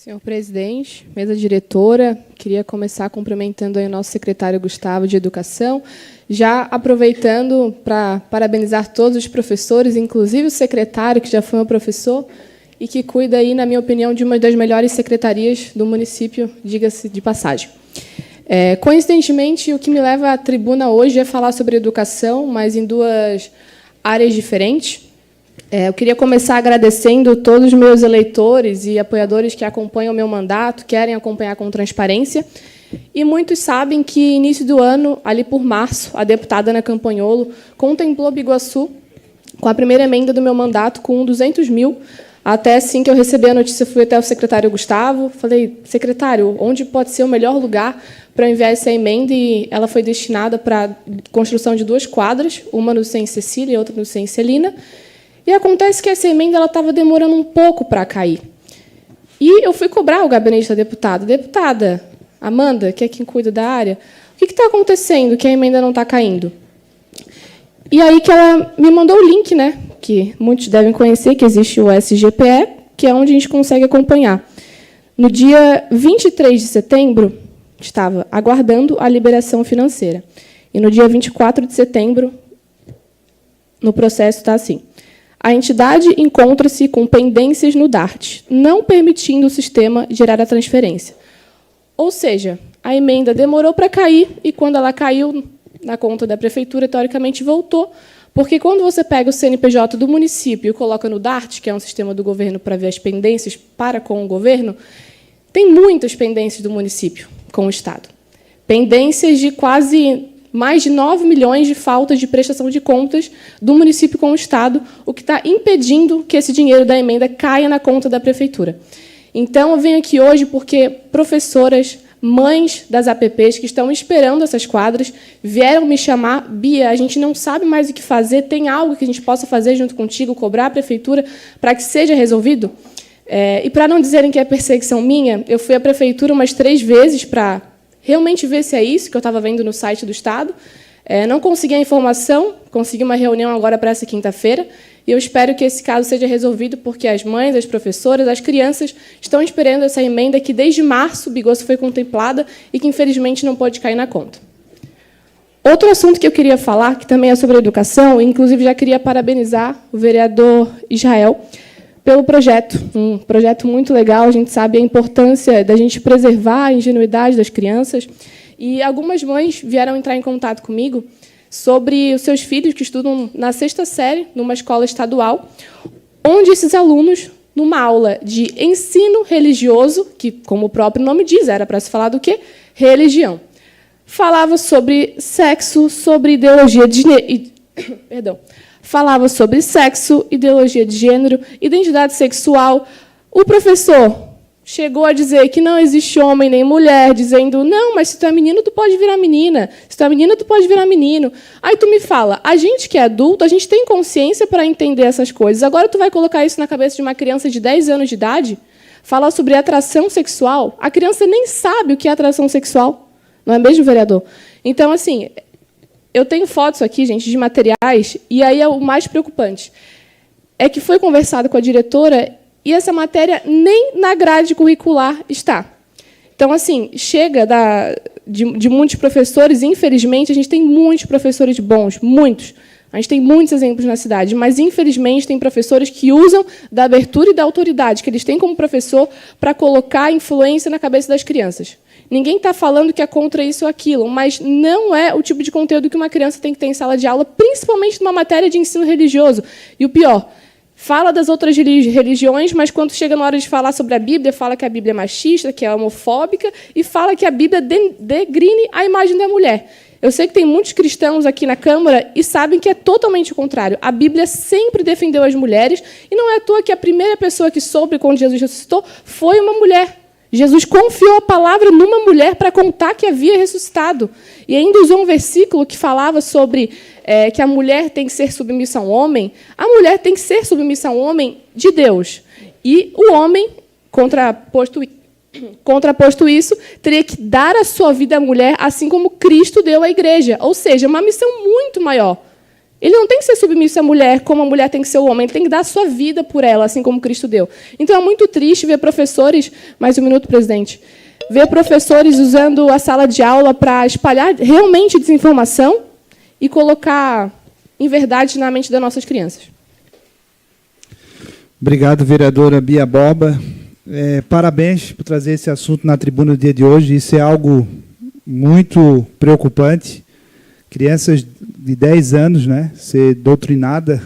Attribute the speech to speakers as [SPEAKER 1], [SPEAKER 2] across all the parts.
[SPEAKER 1] Senhor presidente, mesa diretora, queria começar cumprimentando aí o nosso secretário Gustavo de Educação, já aproveitando para parabenizar todos os professores, inclusive o secretário, que já foi meu professor, e que cuida, aí, na minha opinião, de uma das melhores secretarias do município, diga-se de passagem. Coincidentemente, o que me leva à tribuna hoje é falar sobre educação, mas em duas áreas diferentes. Eu queria começar agradecendo todos os meus eleitores e apoiadores que acompanham o meu mandato, querem acompanhar com transparência. E muitos sabem que, início do ano, ali por março, a deputada Ana Campanholo contemplou Biguaçu com a primeira emenda do meu mandato, com 200 mil. Até assim que eu recebi a notícia, fui até o secretário Gustavo, falei, secretário, onde pode ser o melhor lugar para enviar essa emenda? E ela foi destinada para a construção de 2 quadras, uma no Sem Cecília e outra no Sem Celina. E acontece que essa emenda estava demorando um pouco para cair. E eu fui cobrar o gabinete da deputada. Deputada Amanda, que é quem cuida da área, o que está acontecendo que a emenda não está caindo? E aí que ela me mandou o link, né, que muitos devem conhecer, que existe o SGPE, que é onde a gente consegue acompanhar. No dia 23 de setembro, estava aguardando a liberação financeira. E no dia 24 de setembro, no processo está assim: a entidade encontra-se com pendências no DART, não permitindo o sistema gerar a transferência. Ou seja, a emenda demorou para cair e, quando ela caiu na conta da prefeitura, teoricamente voltou, porque quando você pega o CNPJ do município e coloca no DART, que é um sistema do governo para ver as pendências para com o governo, tem muitas pendências do município com o Estado. Pendências de quase mais de 9 milhões de faltas de prestação de contas do município com o Estado, o que está impedindo que esse dinheiro da emenda caia na conta da prefeitura. Então, eu venho aqui hoje porque professoras, mães das APPs que estão esperando essas quadras, vieram me chamar, Bia, a gente não sabe mais o que fazer, tem algo que a gente possa fazer junto contigo, cobrar a prefeitura para que seja resolvido? E para não dizerem que é perseguição minha, eu fui à prefeitura umas 3 vezes para realmente ver se é isso que eu estava vendo no site do Estado. Não consegui a informação, consegui uma reunião agora para essa quinta-feira, e eu espero que esse caso seja resolvido, porque as mães, as professoras, as crianças estão esperando essa emenda que, desde março, o Biguaçu foi contemplada e que, infelizmente, não pode cair na conta. Outro assunto que eu queria falar, que também é sobre educação, e, inclusive, já queria parabenizar o vereador Israel pelo projeto, um projeto muito legal. A gente sabe a importância da gente preservar a ingenuidade das crianças. E algumas mães vieram entrar em contato comigo sobre os seus filhos que estudam na 6ª série, numa escola estadual, onde esses alunos, numa aula de ensino religioso, que, como o próprio nome diz, era para se falar do quê? Religião. Falava sobre sexo, sobre ideologia de perdão. Falava sobre sexo, ideologia de gênero, identidade sexual. O professor chegou a dizer que não existe homem nem mulher, dizendo, não, mas se tu é menino, tu pode virar menina. Se tu é menina, tu pode virar menino. Aí tu me fala, a gente que é adulto, a gente tem consciência para entender essas coisas. Agora tu vai colocar isso na cabeça de uma criança de 10 anos de idade? Falar sobre atração sexual? A criança nem sabe o que é atração sexual. Não é mesmo, vereador? Então, assim, eu tenho fotos aqui, gente, de materiais, e aí é o mais preocupante. É que foi conversado com a diretora e essa matéria nem na grade curricular está. Então, assim, chega de muitos professores, infelizmente, a gente tem muitos professores bons, muitos. A gente tem muitos exemplos na cidade, mas, infelizmente, tem professores que usam da abertura e da autoridade que eles têm como professor para colocar influência na cabeça das crianças. Ninguém está falando que é contra isso ou aquilo, mas não é o tipo de conteúdo que uma criança tem que ter em sala de aula, principalmente numa matéria de ensino religioso. E o pior, fala das outras religiões, mas, quando chega na hora de falar sobre a Bíblia, fala que a Bíblia é machista, que é homofóbica, e fala que a Bíblia degrine a imagem da mulher. Eu sei que tem muitos cristãos aqui na Câmara e sabem que é totalmente o contrário. A Bíblia sempre defendeu as mulheres, e não é à toa que a primeira pessoa que soube quando Jesus ressuscitou foi uma mulher. Jesus confiou a palavra numa mulher para contar que havia ressuscitado. E ainda usou um versículo que falava sobre que a mulher tem que ser submissa ao homem. A mulher tem que ser submissa ao homem de Deus. E o homem, contraposto isso, teria que dar a sua vida à mulher, assim como Cristo deu à igreja. Ou seja, uma missão muito maior. Ele não tem que ser submisso à mulher como a mulher tem que ser o homem. Ele tem que dar a sua vida por ela, assim como Cristo deu. Então, é muito triste ver professores... Mais um minuto, presidente. Ver professores usando a sala de aula para espalhar realmente desinformação e colocar inverdades na mente das nossas crianças.
[SPEAKER 2] Obrigado, vereadora Bia Borba. Parabéns por trazer esse assunto na tribuna no dia de hoje. Isso é algo muito preocupante. Crianças de 10 anos, né, ser doutrinada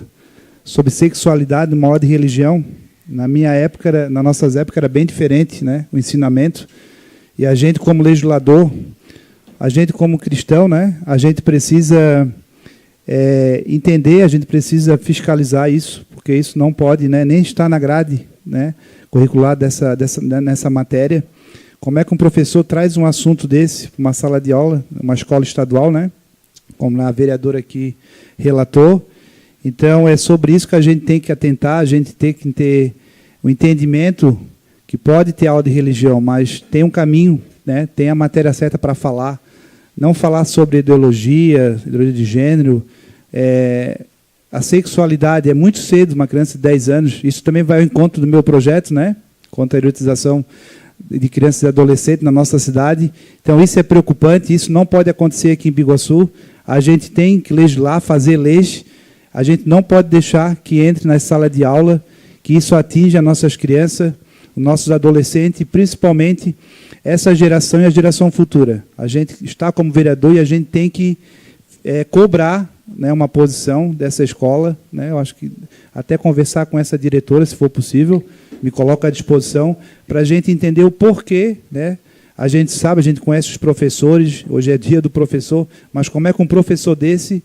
[SPEAKER 2] sobre sexualidade numa aula de religião. Na minha época, nas nossas épocas, era bem diferente, né, o ensinamento. E a gente, como legislador, a gente, como cristão, né, a gente precisa entender, a gente precisa fiscalizar isso, porque isso não pode, né, nem estar na grade, né, curricular nessa matéria. Como é que um professor traz um assunto desse para uma sala de aula, uma escola estadual, né, como a vereadora aqui relatou? Então, é sobre isso que a gente tem que atentar, a gente tem que ter o entendimento que pode ter aula de religião, mas tem um caminho, né, tem a matéria certa para falar. Não falar sobre ideologia de gênero. A sexualidade é muito cedo, uma criança de 10 anos. Isso também vai ao encontro do meu projeto, né, contra a erotização de crianças e adolescentes na nossa cidade. Então, isso é preocupante, isso não pode acontecer aqui em Biguaçu. A gente tem que legislar, fazer leis. A gente não pode deixar que entre na sala de aula, que isso atinja as nossas crianças, os nossos adolescentes, e principalmente essa geração e a geração futura. A gente está como vereador e a gente tem que cobrar, né, uma posição dessa escola, né, eu acho que até conversar com essa diretora, se for possível, me coloco à disposição, para a gente entender o porquê, né? A gente sabe, a gente conhece os professores, hoje é dia do professor, mas como é que um professor desse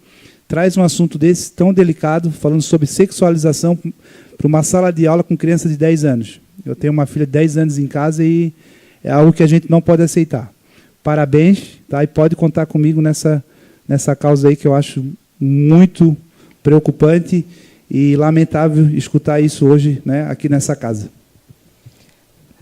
[SPEAKER 2] traz um assunto desse tão delicado, falando sobre sexualização, para uma sala de aula com criança de 10 anos? Eu tenho uma filha de 10 anos em casa e é algo que a gente não pode aceitar. Parabéns, tá? E pode contar comigo nessa causa aí, que eu acho muito preocupante e lamentável escutar isso hoje, né, aqui nessa casa.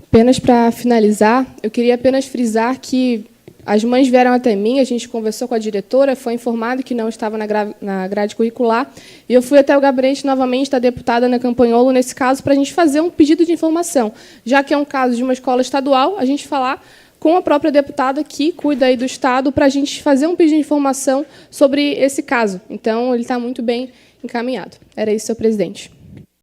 [SPEAKER 1] Apenas para finalizar, eu queria apenas frisar que as mães vieram até mim, a gente conversou com a diretora, foi informado que não estava na grade curricular, e eu fui até o gabinete novamente da deputada Ana Campanholo, nesse caso, para a gente fazer um pedido de informação. Já que é um caso de uma escola estadual, a gente falar com a própria deputada que cuida aí do Estado, para a gente fazer um pedido de informação sobre esse caso. Então, ele está muito bem encaminhado. Era isso, senhor presidente.